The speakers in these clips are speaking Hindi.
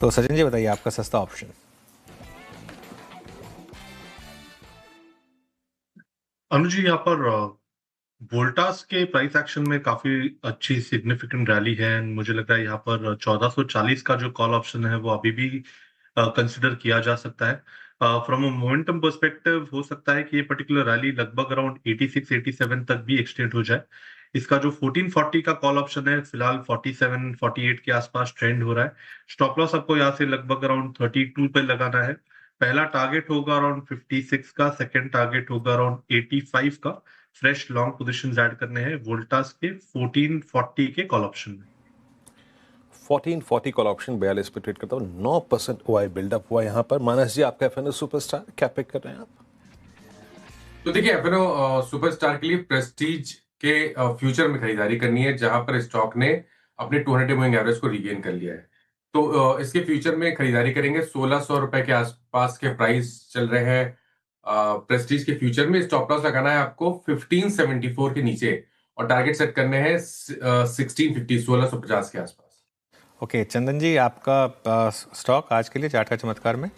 तो सचिन जी बताइए आपका सस्ता ऑप्शन। अनुज जी, यहाँ पर वोल्टास के प्राइस एक्शन में काफी अच्छी सिग्निफिकेंट रैली है and मुझे लग रहा है यहाँ पर 1440 का जो कॉल ऑप्शन है वो अभी भी कंसिडर किया जा सकता है। फ्रॉम अ मोमेंटम पर्सपेक्टिव हो सकता है कि ये पर्टिकुलर रैली लगभग अराउंड 86 87 तक भी एक्सटेंड हो जाए। इसका जो 1440 का कॉल ऑप्शन है फिलहाल 47 48 के आसपास ट्रेंड हो रहा है। स्टॉप लॉस आपको यहाँ से लगभग अराउंड 32 पे लगाना है। पहला टारगेट होगा अराउंड 56 का, सेकंड टारगेट होगा अराउंड 85 का। फ्रेश लॉन्ग पोजीशंस ऐड करने हैं वोल्टास के 1440 के कॉल ऑप्शन में। 1440 कॉल ऑप्शन 42 पे ट्रेड करता हूँ, 9% ओआई बिल्डअप हुआ यहाँ पर। मानस जी आपका एफएनओ सुपरस्टार क्या पिक कर रहे हैं आप? तो देखिए एफएनओ सुपरस्टार के लिए प्रेस्टीज के फ्यूचर में खरीदारी करनी है, जहां पर स्टॉक ने अपने 200 मूविंग एवरेज को रीगेन कर लिया है। तो इसके फ्यूचर में खरीदारी करेंगे। 1600 रुपए के आसपास के प्राइस चल रहे हैं प्रेस्टीज के फ्यूचर में। स्टॉप लॉस लगाना है आपको 1574 के नीचे और टारगेट सेट करने हैं 1650 1650 के आसपास। ओके चंदन जी आपका स्टॉक आज के लिए चार्ट का चमत्कार में?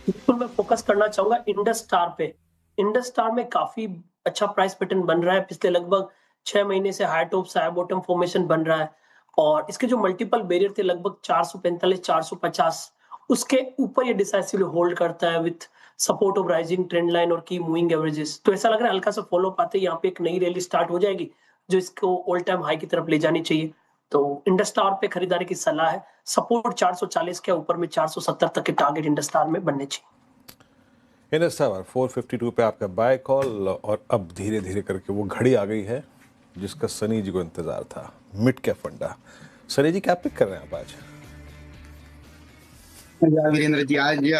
बिल्कुल मैं फोकस करना चाहूंगा इंडस स्टार पे। इंडस स्टार में काफी अच्छा प्राइस पैटर्न बन रहा है। पिछले लगभग 6 महीने से हाई टॉप से हाई बॉटम फॉर्मेशन बन रहा है और इसके जो मल्टीपल बैरियर थे लगभग 445 450, उसके ऊपर ये डिसाइसिवली होल्ड करता है with support of rising trend line और की मूविंग एवरेजेस। तो ऐसा लग रहा है हल्का सा फॉलो पाते यहाँ पे एक नई रैली स्टार्ट हो जाएगी जो इसको ऑल टाइम हाई की तरफ ले जानी चाहिए। तो इंडस स्टार पे खरीदारी की सलाह है। सपोर्ट 440 के ऊपर में 470 तक के टारगेट इंडस स्टार में बनने चाहिए। इंडस टावर 452 पे आपका बाय कॉल और अब धीरे धीरे करके वो घड़ी आ गई है जिसका सनी जी को इंतजार था, मिड कैप फंडा। सनी जी क्या पिक कर रहे हैं आप आज? वीरेंद्र जी, आज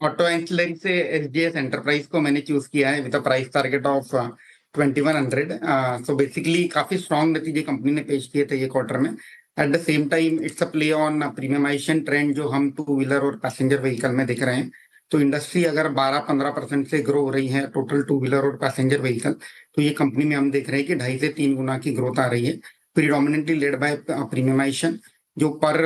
ऑटो एंसिलरी से एसजीएस एंटरप्राइज को मैंने चूज किया है with a price target of 2100। So basically काफी स्ट्रॉन्ग नतीजे कंपनी ने पेश किए थे ये क्वार्टर में। At the same time it's a play on premiumisation trend जो हम टू व्हीलर और पैसेंजर व्हीकल में दिख रहे हैं। तो इंडस्ट्री अगर 12-15% से ग्रो हो रही है टोटल टू व्हीलर और पैसेंजर व्हीकल, तो ये कंपनी में हम देख रहे हैं कि 2.5 से 3 गुना की ग्रोथ आ रही है, प्रीडोमिनेंटली लेड बाय प्रीमियमाइजेशन। जो पर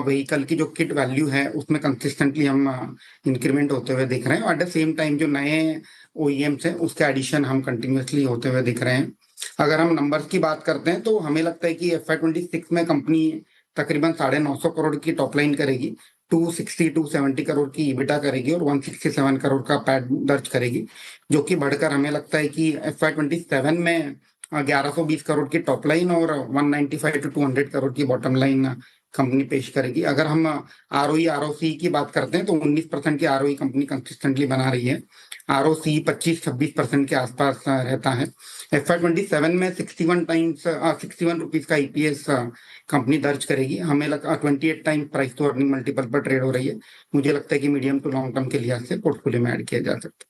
व्हीकल की जो किट वैल्यू है उसमें कंसिस्टेंटली हम इंक्रीमेंट होते हुए दिख रहे हैं और एट द सेम टाइम जो नए ओईएम्स हैं उसके एडिशन हम कंटिन्यूसली होते हुए दिख रहे हैं। अगर हम नंबर्स की बात करते हैं तो हमें लगता है कि FY26 में कंपनी तकरीबन 950 करोड़ की टॉप लाइन करेगी, 260-270 करोड़ की ईबिटा करेगी और 167 करोड़ का पैट दर्ज करेगी, जो कि बढ़कर हमें लगता है कि FY27 में 1120 करोड़ की टॉप लाइन और 195-200 करोड़ की बॉटम लाइन कंपनी पेश करेगी। अगर हम आरओई आरओसी की बात करते हैं तो 19% की आरओई कंपनी कंसिस्टेंटली बना रही है। आरओसी 25-26% के आसपास रहता है। FY27 में 61 रुपीज का ईपीएस कंपनी दर्ज करेगी। हमें लगा 28 times price to earning multiple पर ट्रेड हो रही है। मुझे लगता है कि मीडियम टू लॉन्ग टर्म के लिहाज से पोर्टफोलियो में ऐड किया जा सकता है।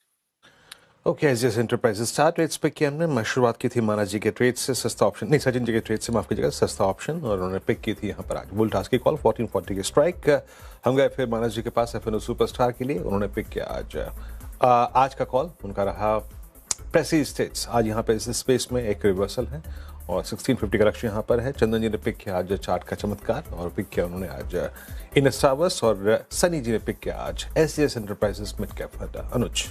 Okay SGS enterprises star trades पे किया हमने। मैं शुरुआत की थी मानस जी के ट्रेड से, सस्ता ऑप्शन नहीं, सचिन जी के ट्रेड से, माफ कीजिएगा, सस्ता ऑप्शन, और उन्होंने पिक की थी यहाँ पर आज वोल्टास की कॉल 1440 के स्ट्राइक। हम गए फिर मानस जी के पास एफएनओ सुपरस्टार के लिए, उन्होंने पिक किया आज का कॉल उनका रहा प्रेस्टीज स्टेट्स। आज यहाँ पे इस स्पेस में एक रिवर्सल है और 1650 का लक्ष्य यहाँ पर है। चंदन जी ने पिक किया आज चार्ट का चमत्कार और पिक किया उन्होंने आज इंडस टावर्स, और सनी जी ने पिक किया आज SGS enterprises mid cap fund. अनुज।